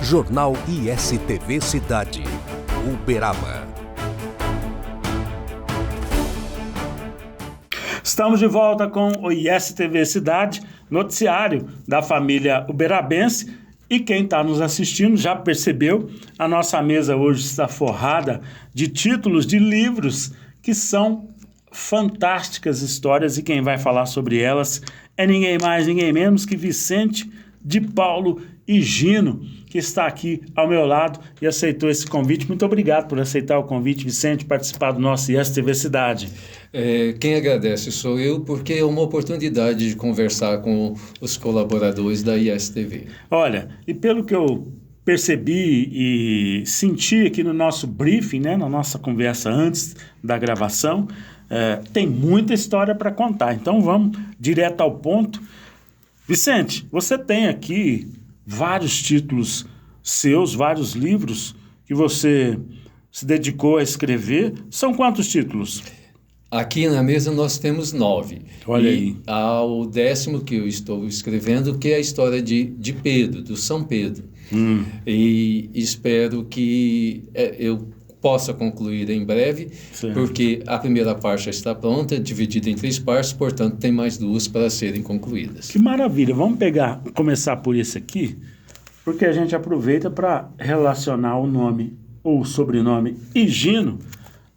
Jornal ISTV Cidade, Uberaba. Estamos de volta com o ISTV Cidade, noticiário da família uberabense. E quem está nos assistindo já percebeu, a nossa mesa hoje está forrada de títulos de livros que são fantásticas histórias, e quem vai falar sobre elas é ninguém mais, ninguém menos que Vicente de Paulo Higino, que está aqui ao meu lado e aceitou esse convite. Muito obrigado por aceitar o convite, Vicente, participar do nosso ISTV Cidade. Quem agradece sou eu, porque é uma oportunidade de conversar com os colaboradores da ISTV. Olha, e pelo que eu percebi e senti aqui no nosso briefing, né, na nossa conversa antes da gravação, tem muita história para contar. Então vamos direto ao ponto. Vicente, você tem aqui vários títulos seus, vários livros que você se dedicou a escrever. São quantos títulos? Aqui na mesa nós temos 9. Olha aí. Há o 10º que eu estou escrevendo, que é a história de Pedro, do São Pedro. E espero que eu possa concluir em breve, certo, porque a primeira parte já está pronta, dividida em 3 partes, portanto tem mais 2 para serem concluídas. Que maravilha! Vamos começar por esse aqui, porque a gente aproveita para relacionar o nome ou o sobrenome Higino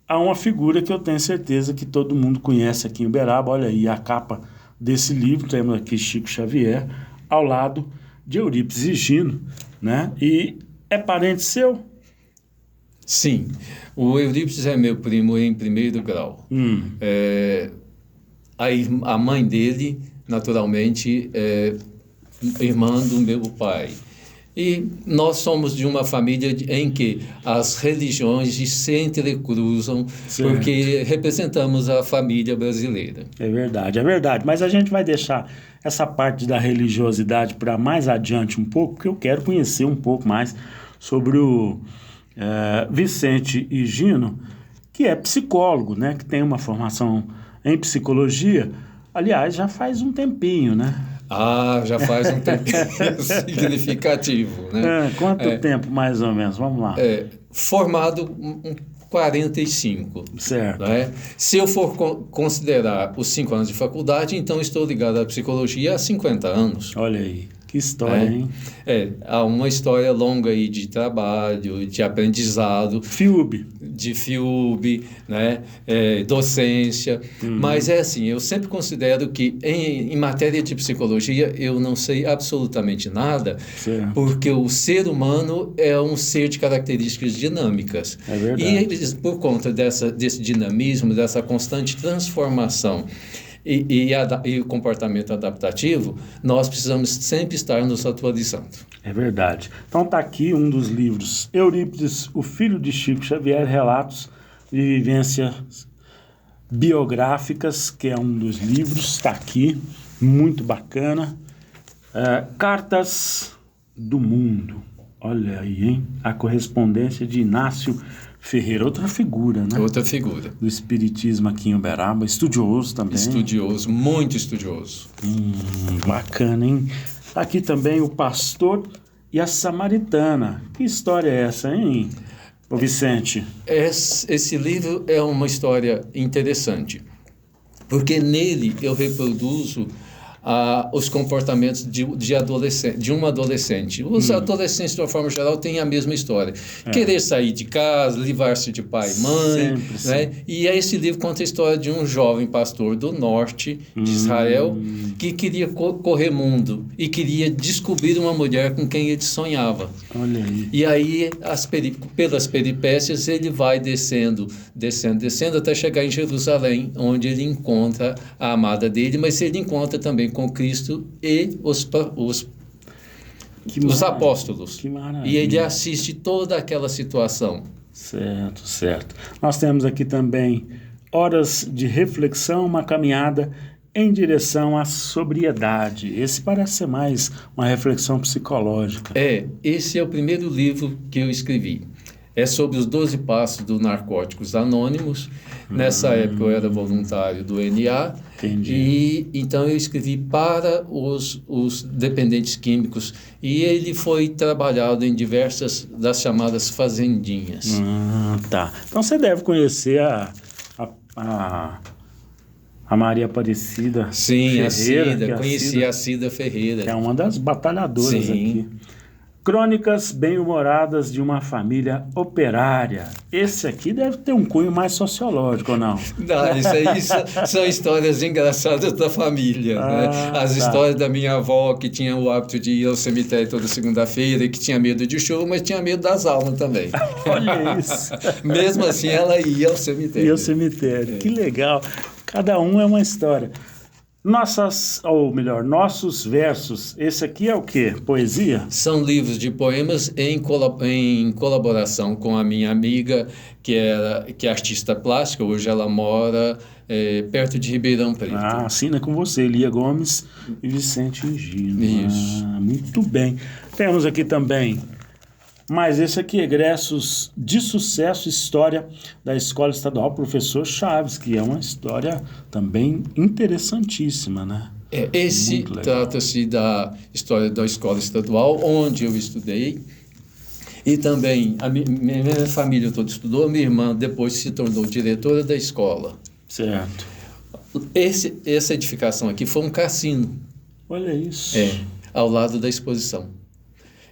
a uma figura que eu tenho certeza que todo mundo conhece aqui em Uberaba. Olha aí a capa desse livro, temos aqui Chico Xavier, ao lado de Eurípides Higino, né? E é parente seu? Sim, o Eurípides é meu primo em 1º grau. A mãe dele, naturalmente, é irmã do meu pai. E nós somos de uma família em que as religiões se entrecruzam, certo, porque representamos a família brasileira. É verdade. Mas a gente vai deixar essa parte da religiosidade para mais adiante um pouco, porque eu quero conhecer um pouco mais sobre o Vicente Higino, que é psicólogo, né? Que tem uma formação em psicologia. Aliás, já faz um tempinho, né? Já faz um tempinho significativo, né? Quanto tempo, mais ou menos? Vamos lá. Formado 45. Certo. Né? Se eu for considerar os 5 anos de faculdade, então estou ligado à psicologia há 50 anos. Olha aí. Que história, hein? Há uma história longa aí de trabalho, de aprendizado. De FIUB, né? Docência. Mas é assim, eu sempre considero que em matéria de psicologia eu não sei absolutamente nada, certo, porque o ser humano é um ser de características dinâmicas. É verdade. E eles, por conta desse dinamismo, dessa constante transformação, e o comportamento adaptativo, nós precisamos sempre estar nos atualizando. É verdade. Então está aqui um dos livros, Eurípides, o filho de Chico Xavier, relatos de vivências biográficas, que é um dos livros, está aqui, muito bacana. Cartas do Mundo, olha aí, hein? A correspondência de Inácio Ferreira, outra figura, né? Outra figura. Do espiritismo aqui em Uberaba, estudioso também. Estudioso, muito estudioso. Bacana, hein? Aqui também o Pastor e a Samaritana. Que história é essa, hein, ô Vicente? Esse livro é uma história interessante, porque nele eu reproduzo os comportamentos de um adolescente. Os adolescentes, de uma forma geral, têm a mesma história. Querer sair de casa, livrar-se de pai e mãe. Né? E esse livro conta a história de um jovem pastor do norte de Israel que queria correr mundo e queria descobrir uma mulher com quem ele sonhava. Olha aí. E aí, pelas peripécias, ele vai descendo até chegar em Jerusalém, onde ele encontra a amada dele, mas ele encontra também com Cristo e os apóstolos. Que maravilha. E ele assiste toda aquela situação. Certo. Nós temos aqui também Horas de Reflexão, uma caminhada em direção à sobriedade. Esse parece ser mais uma reflexão psicológica. Esse é o primeiro livro que eu escrevi. É sobre os 12 passos do Narcóticos Anônimos. Nessa época eu era voluntário do NA. Entendi. E então eu escrevi para os dependentes químicos. E ele foi trabalhado em diversas das chamadas fazendinhas. Tá. Então você deve conhecer a Maria Aparecida Sim, a Ferreira, Cida. que Conheci a Cida Ferreira. que é uma das batalhadoras Sim. aqui. Crônicas bem-humoradas de uma família operária. Esse aqui deve ter um cunho mais sociológico, ou não? Não, isso aí são histórias engraçadas da família, né? As histórias da minha avó, que tinha o hábito de ir ao cemitério toda segunda-feira e que tinha medo de chuva, mas tinha medo das almas também. Olha isso. Mesmo assim, ela ia ao cemitério. E o cemitério. Que legal. Cada um é uma história. Nossos versos. Esse aqui é o quê? Poesia? São livros de poemas em colaboração com a minha amiga, que é artista plástica. Hoje ela mora perto de Ribeirão Preto. Assina com você, Lia Gomes e Vicente Ingino. Isso. Muito bem. Temos aqui também, mas esse aqui, Egressos de Sucesso, História da Escola Estadual Professor Chaves, que é uma história também interessantíssima, né? Esse trata-se da história da escola estadual, onde eu estudei, e também a minha família toda estudou. Minha irmã depois se tornou diretora da escola. Certo. Essa edificação aqui foi um cassino. Olha isso. Ao lado da exposição.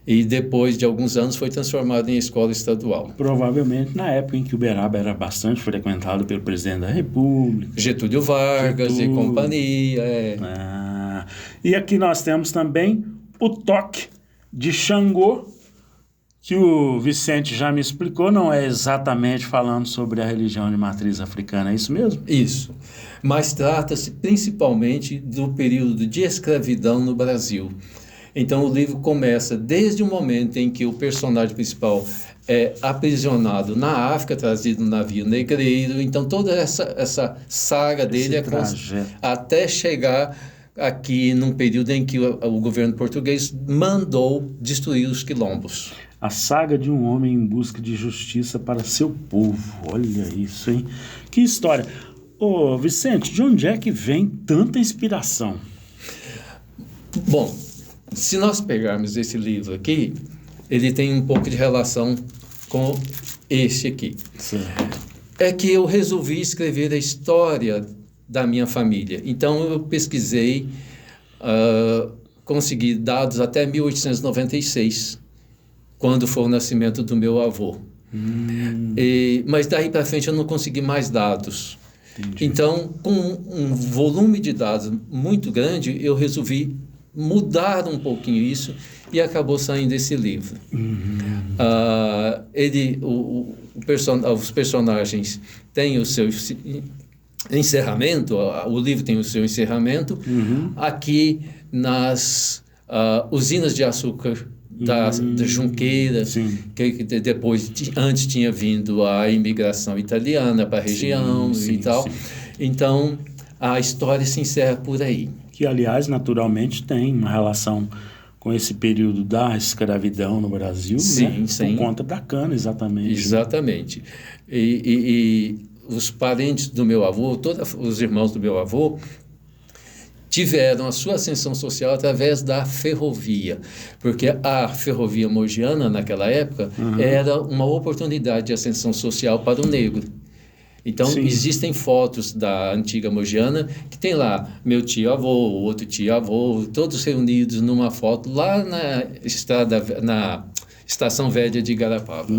E depois de alguns anos foi transformado em escola estadual. Provavelmente na época em que Uberaba era bastante frequentado pelo presidente da República. Getúlio Vargas e companhia. E aqui nós temos também o toque de Xangô, que o Vicente já me explicou, não é exatamente falando sobre a religião de matriz africana, é isso mesmo? Isso. Mas trata-se principalmente do período de escravidão no Brasil. Então o livro começa desde o momento em que o personagem principal é aprisionado na África, trazido no navio negreiro. Então toda essa saga dele até chegar aqui num período em que o governo português mandou destruir os quilombos. A saga de um homem em busca de justiça para seu povo. Olha isso, hein? Que história. Ô, Vicente, de onde é que vem tanta inspiração? Bom, se nós pegarmos esse livro aqui, ele tem um pouco de relação com esse aqui. Certo. É que eu resolvi escrever a história da minha família. Então eu pesquisei, consegui dados até 1896, quando foi o nascimento do meu avô. Mas daí para frente eu não consegui mais dados. Entendi. Então, com um volume de dados muito grande, eu resolvi mudar um pouquinho isso e acabou saindo esse livro. Os personagens têm o seu encerramento, o livro tem o seu encerramento, aqui nas usinas de açúcar da Junqueira, que depois, antes tinha vindo a imigração italiana para a região e tal. Sim. Então, a história se encerra por aí. Que, aliás, naturalmente tem uma relação com esse período da escravidão no Brasil, sim, né? sim. Por conta da cana, exatamente. Exatamente. E os parentes do meu avô, todos os irmãos do meu avô, tiveram a sua ascensão social através da ferrovia, porque a ferrovia mogiana, naquela época, era uma oportunidade de ascensão social para o negro. Então, existem fotos da antiga mogiana que tem lá meu tio-avô, outro tio-avô, todos reunidos numa foto lá na Estação Velha de Igarapava.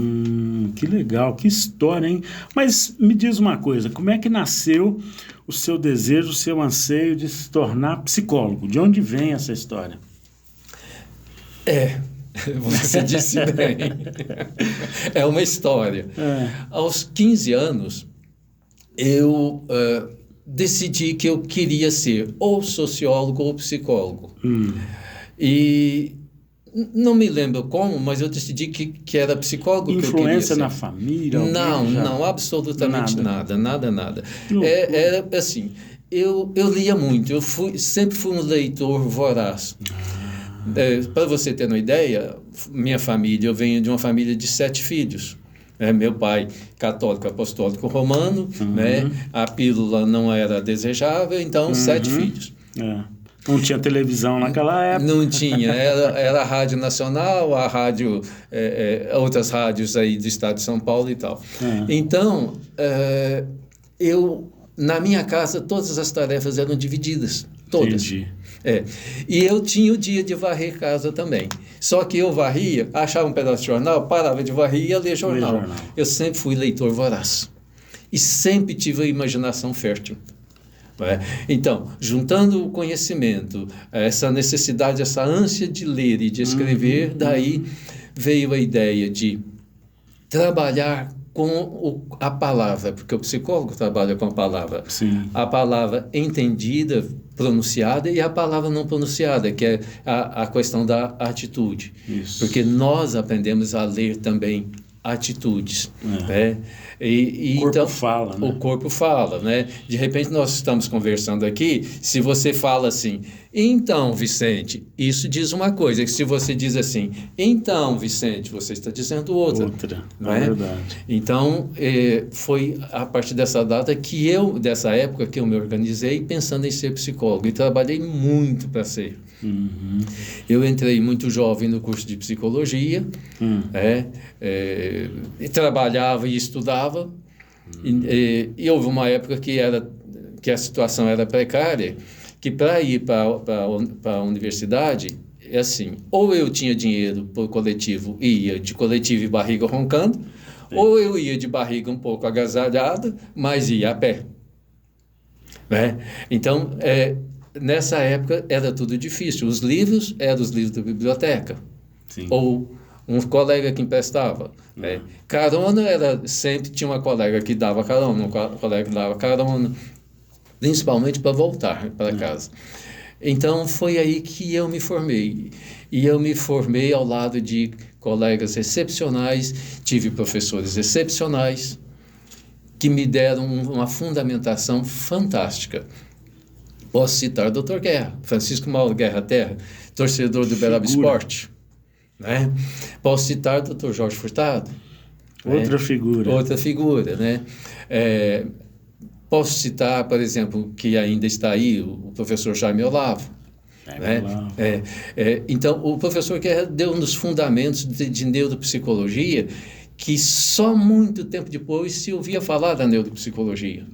Que legal, que história, hein? Mas me diz uma coisa, como é que nasceu o seu desejo, o seu anseio de se tornar psicólogo? De onde vem essa história? Você disse bem. É uma história. Aos 15 anos, eu decidi que eu queria ser ou sociólogo ou psicólogo. E não me lembro como, mas eu decidi que era psicólogo que eu queria ser. Influência na família? Não, absolutamente nada. Era assim, eu lia muito, sempre fui um leitor voraz. Para você ter uma ideia, minha família, eu venho de uma família de 7 filhos. Meu pai, católico apostólico romano, né? A pílula não era desejável, então 7 filhos. Não tinha televisão naquela época. Não tinha, era a Rádio Nacional, a rádio, outras rádios aí do estado de São Paulo e tal. Então, na minha casa, todas as tarefas eram divididas, todas. Entendi. E eu tinha o dia de varrer casa também. Só que eu varria, achava um pedaço de jornal, parava de varrer e ia ler jornal. Eu sempre fui leitor voraz. E sempre tive a imaginação fértil. Então, juntando o conhecimento, essa necessidade, essa ânsia de ler e de escrever, daí veio a ideia de trabalhar com a palavra, porque o psicólogo trabalha com a palavra. Sim. A palavra entendida, pronunciada, e a palavra não pronunciada, que é a questão da atitude. Isso. Porque nós aprendemos a ler também atitudes. O corpo fala, né? O corpo fala, né? De repente nós estamos conversando aqui, se você fala assim, então, Vicente, isso diz uma coisa, que se você diz assim, então, Vicente, você está dizendo outra. Não é verdade. Então, foi a partir dessa dessa época que eu me organizei pensando em ser psicólogo e trabalhei muito para ser. Eu entrei muito jovem no curso de psicologia, e trabalhava e estudava, e houve uma época que a situação era precária, que para ir para a universidade, é assim, ou eu tinha dinheiro por coletivo e ia de coletivo e barriga roncando, ou eu ia de barriga um pouco agasalhada, mas ia a pé. Então, nessa época era tudo difícil. Os livros eram os livros da biblioteca. Sim. Ou um colega que emprestava. Carona sempre tinha uma colega que dava carona, um colega que dava carona, principalmente para voltar para casa. Então foi aí que eu me formei. E eu me formei ao lado de colegas excepcionais, tive professores excepcionais que me deram uma fundamentação fantástica. Posso citar o Dr. Guerra, Francisco Mauro Guerra Terra, torcedor do Uberaba Esporte. Posso citar o Dr. Jorge Furtado. Outra figura, né? Posso citar, por exemplo, que ainda está aí, o professor Jaime Olavo. Então, o professor Guerra deu-nos fundamentos de neuropsicologia que só muito tempo depois se ouvia falar da neuropsicologia.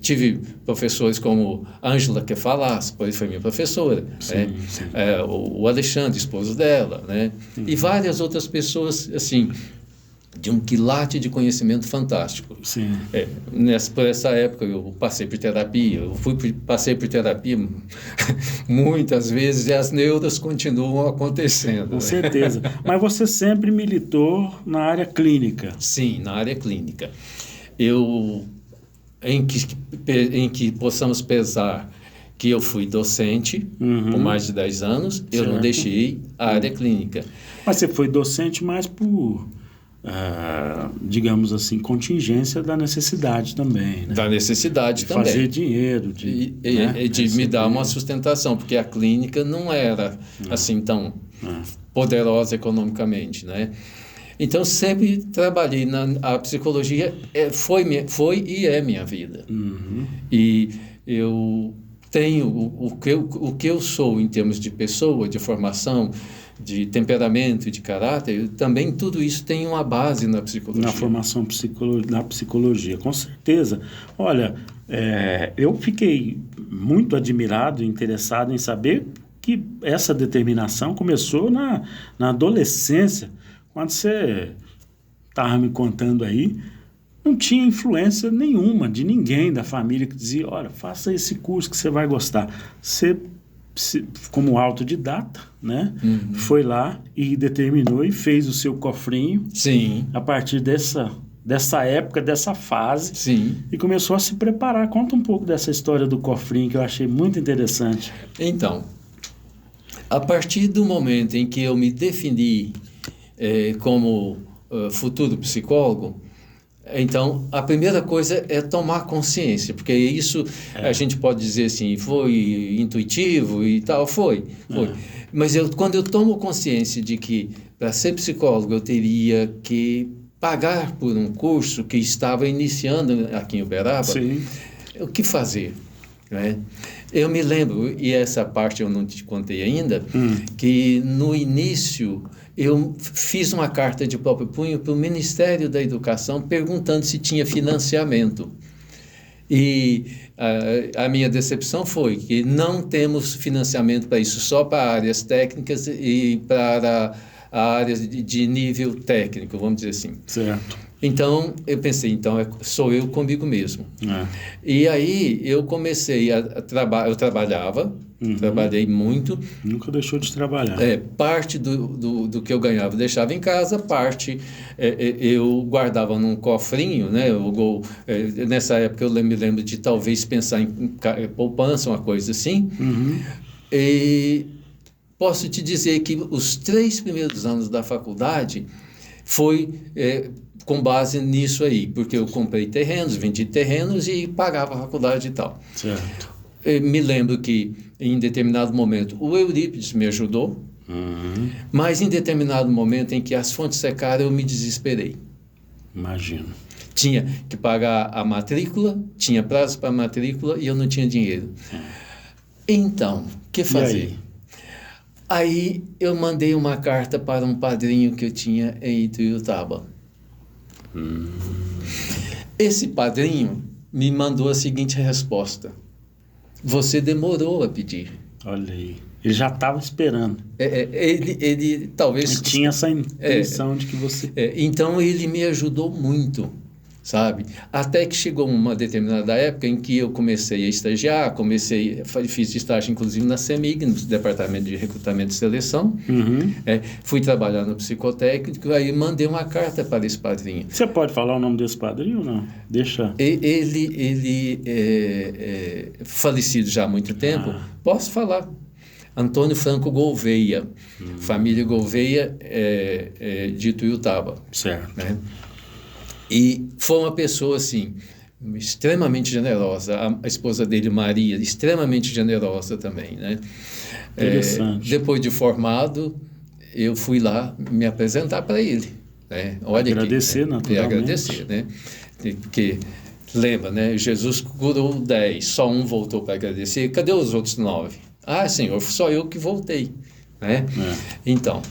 Tive professores como Ângela Kefalas, foi minha professora, sim. O Alexandre, esposo dela, e várias outras pessoas, assim, de um quilate de conhecimento fantástico. Sim. Por essa época eu passei por terapia, passei por terapia muitas vezes e as neuras continuam acontecendo. Com certeza. Mas você sempre militou na área clínica. Sim, na área clínica. Em que possamos pesar que eu fui docente por mais de 10 anos, eu não deixei a área clínica. Mas você foi docente mais por... digamos assim, contingência da necessidade também, né? Da necessidade também. Fazer dinheiro. De me dar uma sustentação, porque a clínica não era assim tão poderosa economicamente, né? Então, sempre trabalhei a psicologia, foi e é minha vida. E eu tenho o que eu sou em termos de pessoa, de formação, de temperamento, de caráter, também tudo isso tem uma base na psicologia. Na formação da psicologia, com certeza. Olha, eu fiquei muito admirado e interessado em saber que essa determinação começou na adolescência, quando você estava me contando aí, não tinha influência nenhuma de ninguém da família que dizia, olha, faça esse curso que você vai gostar. Você, como autodidata, né? Foi lá e determinou e fez o seu cofrinho. Sim. A partir dessa época, dessa fase. Sim. E começou a se preparar. Conta um pouco dessa história do cofrinho, que eu achei muito interessante. Então, a partir do momento em que eu me defini como futuro psicólogo, Então, a primeira coisa é tomar consciência, porque isso a gente pode dizer assim, foi intuitivo e tal, foi. Mas quando eu tomo consciência de que para ser psicólogo eu teria que pagar por um curso que estava iniciando aqui em Uberaba, Sim. o que fazer? Né? Eu me lembro, e essa parte eu não te contei ainda, que no início eu fiz uma carta de próprio punho para o Ministério da Educação perguntando se tinha financiamento. E a minha decepção foi que não temos financiamento para isso, só para áreas técnicas e para áreas de nível técnico, vamos dizer assim. Certo. Então, eu pensei, sou eu comigo mesmo. E aí, eu comecei a trabalhar, eu trabalhava, trabalhei muito. Nunca deixou de trabalhar. Parte do que eu ganhava eu deixava em casa, parte eu guardava num cofrinho, né? Nessa época eu me lembro de talvez pensar em poupança, uma coisa assim. E posso te dizer que os 3 primeiros anos da faculdade foi com base nisso aí, porque eu comprei terrenos, vendi terrenos e pagava a faculdade e tal. Certo. Me lembro que, em determinado momento, o Eurípides me ajudou, mas em determinado momento em que as fontes secaram, eu me desesperei. Imagino. Tinha que pagar a matrícula, tinha prazo para a matrícula e eu não tinha dinheiro. Então, o que fazer? Aí eu mandei uma carta para um padrinho que eu tinha em Ituiutaba. Esse padrinho me mandou a seguinte resposta: você demorou a pedir. Olha aí. Ele já estava esperando. Ele talvez... Ele tinha essa intenção de que você... Então, ele me ajudou muito, sabe? Até que chegou uma determinada época em que eu comecei a estagiar, fiz estágio inclusive na CEMIG, no Departamento de Recrutamento e Seleção, fui trabalhar no psicotécnico, aí mandei uma carta para esse padrinho. Você pode falar o nome desse padrinho ou não? Deixa... Ele é falecido já há muito tempo, posso falar. Antônio Franco Gouveia, família Gouveia de Ituiutaba. Certo. Né? E foi uma pessoa, assim, extremamente generosa. A esposa dele, Maria, extremamente generosa também, né? Interessante. Depois de formado, eu fui lá me apresentar para ele. Né? Olha agradecer, aqui, naturalmente. E agradecer, né? Porque, lembra, né? Jesus curou 10, só um voltou para agradecer. Cadê os outros 9? Ah, Senhor, só eu que voltei. Né? Então,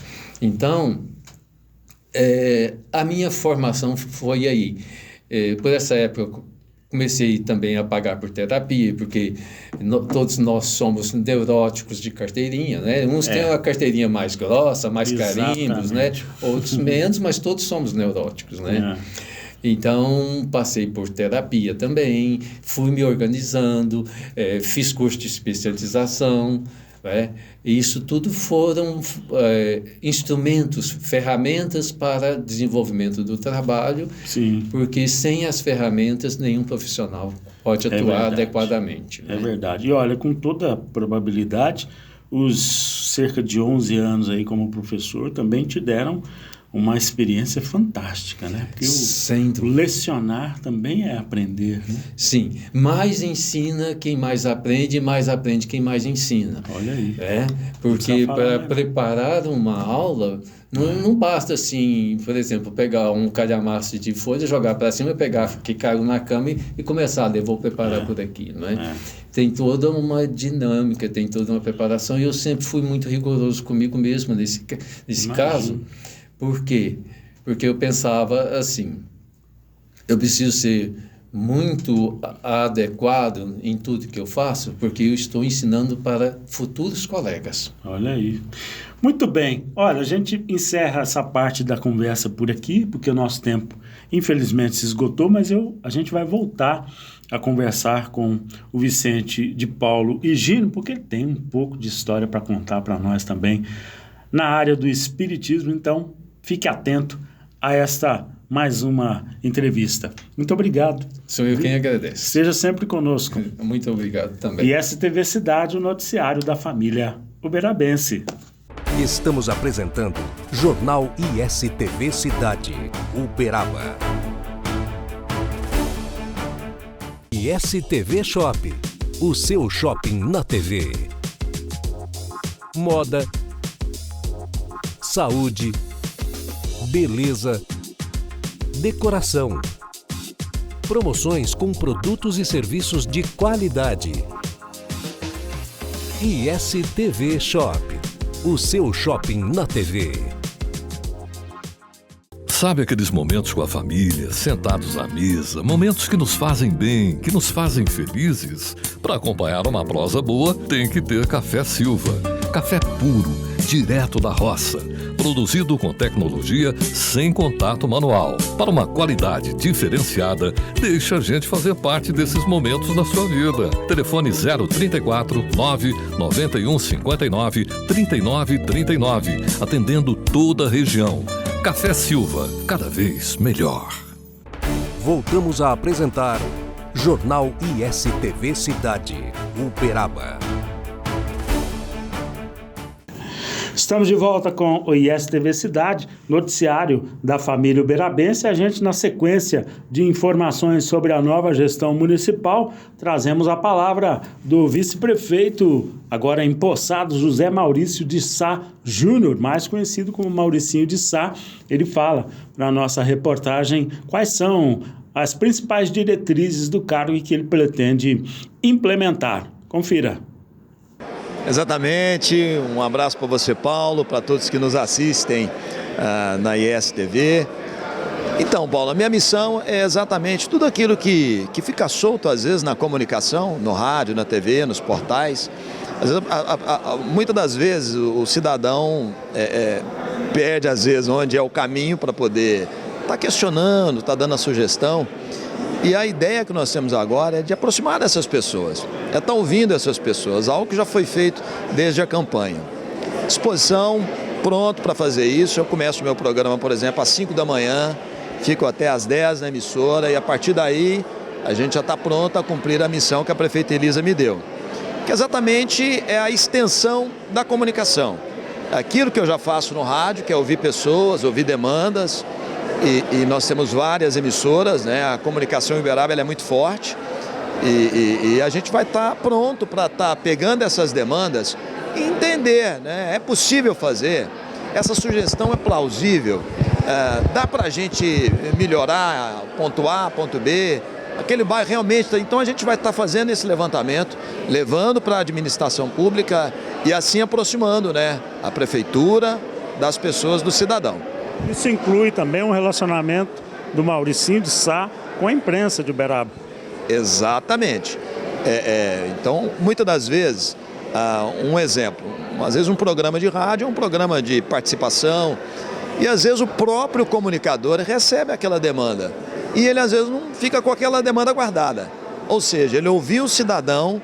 a minha formação foi aí. Por essa época, eu comecei também a pagar por terapia, porque todos nós somos neuróticos de carteirinha, né? Uns têm uma carteirinha mais grossa, mais carimbos, né? Outros menos, mas todos somos neuróticos, né? Então, passei por terapia também, fui me organizando, fiz curso de especialização, né? E isso tudo foram instrumentos, ferramentas para desenvolvimento do trabalho, porque sem as ferramentas nenhum profissional pode atuar adequadamente. É verdade. E olha, com toda probabilidade, os cerca de 11 anos aí como professor também te deram uma experiência fantástica, né? Porque o lecionar também é aprender, né? Sim, mais ensina quem mais aprende quem mais ensina. Olha aí. Porque para preparar uma aula, não basta assim, por exemplo, pegar um calhamaço de folha, jogar para cima, pegar que caiu na cama e começar a ler, vou preparar por aqui, não é? Tem toda uma dinâmica, tem toda uma preparação, e eu sempre fui muito rigoroso comigo mesmo nesse caso. Por quê? Porque eu pensava assim, eu preciso ser muito adequado em tudo que eu faço, porque eu estou ensinando para futuros colegas. Olha aí. Muito bem. Olha, a gente encerra essa parte da conversa por aqui, porque o nosso tempo, infelizmente, se esgotou, mas a gente vai voltar a conversar com o Vicente de Paulo Higino, porque ele tem um pouco de história para contar para nós também na área do espiritismo, então fique atento a esta mais uma entrevista. Muito obrigado. Sou eu quem agradece. Seja sempre conosco. Muito obrigado também. ISTV Cidade, o noticiário da família uberabense. Estamos apresentando Jornal ISTV Cidade, Uberaba. ISTV Shop, o seu shopping na TV. Moda, saúde, beleza, decoração. Promoções com produtos e serviços de qualidade. ISTV Shop, o seu shopping na TV. Sabe aqueles momentos com a família, sentados à mesa, momentos que nos fazem bem, que nos fazem felizes? Para acompanhar uma prosa boa, tem que ter Café Silva. Café puro, direto da roça, produzido com tecnologia sem contato manual. Para uma qualidade diferenciada, deixe a gente fazer parte desses momentos na sua vida. Telefone 034 991 59 39 39, atendendo toda a região. Café Silva, cada vez melhor. Voltamos a apresentar Jornal ISTV Cidade, Uberaba. Estamos de volta com o ISTV Cidade, noticiário da família uberabense. A gente, na sequência de informações sobre a nova gestão municipal, trazemos a palavra do vice-prefeito, agora empossado, José Maurício de Sá Júnior, mais conhecido como Mauricinho de Sá. Ele fala para a nossa reportagem quais são as principais diretrizes do cargo e que ele pretende implementar. Confira. Exatamente, um abraço para você, Paulo, para todos que nos assistem na ISTV. Então, Paulo, a minha missão é exatamente tudo aquilo que fica solto às vezes na comunicação, no rádio, na TV, nos portais. Às vezes, muitas das vezes o cidadão perde às vezes onde é o caminho para poder estar questionando, estar dando a sugestão. E a ideia que nós temos agora é de aproximar dessas pessoas, é estar ouvindo essas pessoas, algo que já foi feito desde a campanha. Disposição, pronto para fazer isso. Eu começo o meu programa, por exemplo, às 5 da manhã, fico até às 10 na emissora e a partir daí a gente já está pronto a cumprir a missão que a prefeita Elisa me deu, que exatamente é a extensão da comunicação. Aquilo que eu já faço no rádio, que é ouvir pessoas, ouvir demandas. E nós temos várias emissoras, né? A comunicação em Uberaba ela é muito forte e a gente vai estar pronto para estar pegando essas demandas e entender, né? É possível fazer, essa sugestão é plausível, dá para a gente melhorar, ponto A, ponto B, aquele bairro realmente. Então a gente vai estar fazendo esse levantamento, levando para a administração pública e assim aproximando, né? A prefeitura das pessoas, do cidadão. Isso inclui também um relacionamento do Mauricinho de Sá com a imprensa de Uberaba. Exatamente. Então, muitas das vezes, um exemplo, às vezes um programa de rádio é um programa de participação e às vezes o próprio comunicador recebe aquela demanda e ele às vezes não fica com aquela demanda guardada. Ou seja, ele ouviu o cidadão,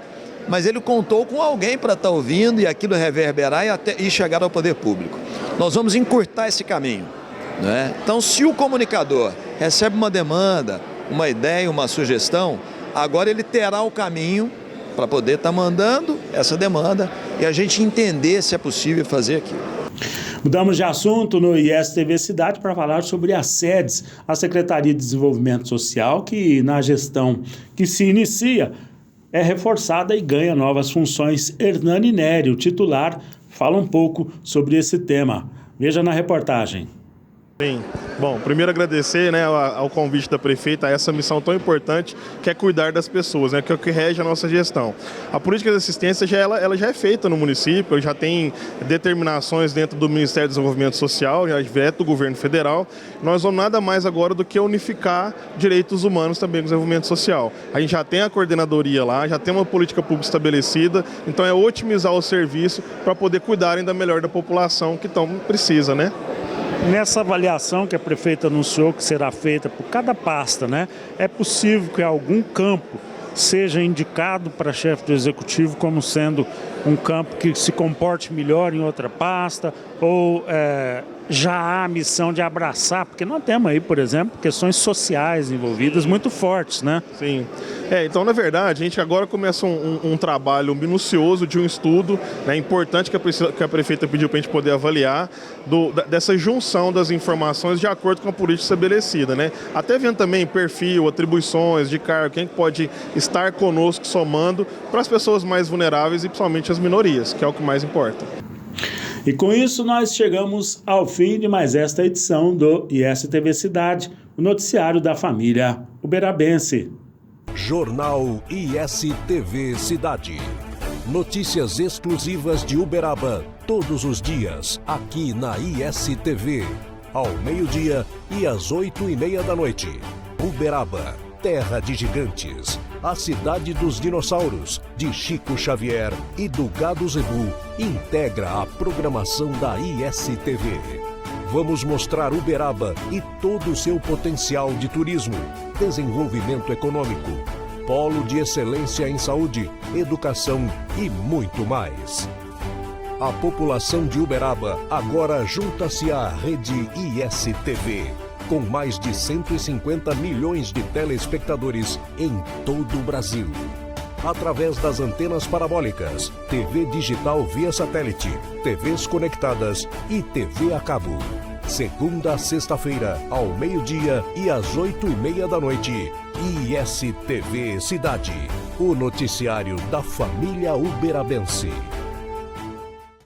mas ele contou com alguém para estar ouvindo e aquilo reverberar e chegar ao poder público. Nós vamos encurtar esse caminho, né? Então, se o comunicador recebe uma demanda, uma ideia, uma sugestão, agora ele terá o caminho para poder estar mandando essa demanda e a gente entender se é possível fazer aquilo. Mudamos de assunto no ISTV Cidade para falar sobre as sedes. A Secretaria de Desenvolvimento Social, que na gestão que se inicia, é reforçada e ganha novas funções. Hernani Nery, o titular, fala um pouco sobre esse tema. Veja na reportagem. Bem, bom, primeiro agradecer, né, ao convite da prefeita a essa missão tão importante que é cuidar das pessoas, né, que é o que rege a nossa gestão. A política de assistência ela já é feita no município, já tem determinações dentro do Ministério do Desenvolvimento Social, já é do governo federal. Nós vamos nada mais agora do que unificar direitos humanos também com o desenvolvimento social. A gente já tem a coordenadoria lá, já tem uma política pública estabelecida, então é otimizar o serviço para poder cuidar ainda melhor da população que tão precisa, né? Nessa avaliação que a prefeita anunciou que será feita por cada pasta, né? É possível que algum campo seja indicado para chefe do executivo como sendo um campo que se comporte melhor em outra pasta ou já há a missão de abraçar, porque nós temos aí, por exemplo, questões sociais envolvidas muito fortes, né? Sim. Então, na verdade, a gente agora começa um trabalho minucioso de um estudo, né, importante que a prefeita pediu para a gente poder avaliar, dessa junção das informações de acordo com a política estabelecida, né? Até vendo também perfil, atribuições de cargo, quem pode estar conosco somando para as pessoas mais vulneráveis e principalmente as minorias, que é o que mais importa. E com isso nós chegamos ao fim de mais esta edição do ISTV Cidade, o noticiário da família uberabense. Jornal ISTV Cidade. Notícias exclusivas de Uberaba todos os dias, aqui na ISTV, ao meio-dia e às 8:30 da noite. Uberaba, terra de gigantes, a cidade dos dinossauros, de Chico Xavier e do Gado Zebu, integra a programação da ISTV. Vamos mostrar Uberaba e todo o seu potencial de turismo, desenvolvimento econômico, polo de excelência em saúde, educação e muito mais. A população de Uberaba agora junta-se à rede ISTV, com mais de 150 milhões de telespectadores em todo o Brasil. Através das antenas parabólicas, TV digital via satélite, TVs conectadas e TV a cabo. Segunda a sexta-feira, ao meio-dia e às 8:30 da noite. ISTV Cidade, o noticiário da família uberabense.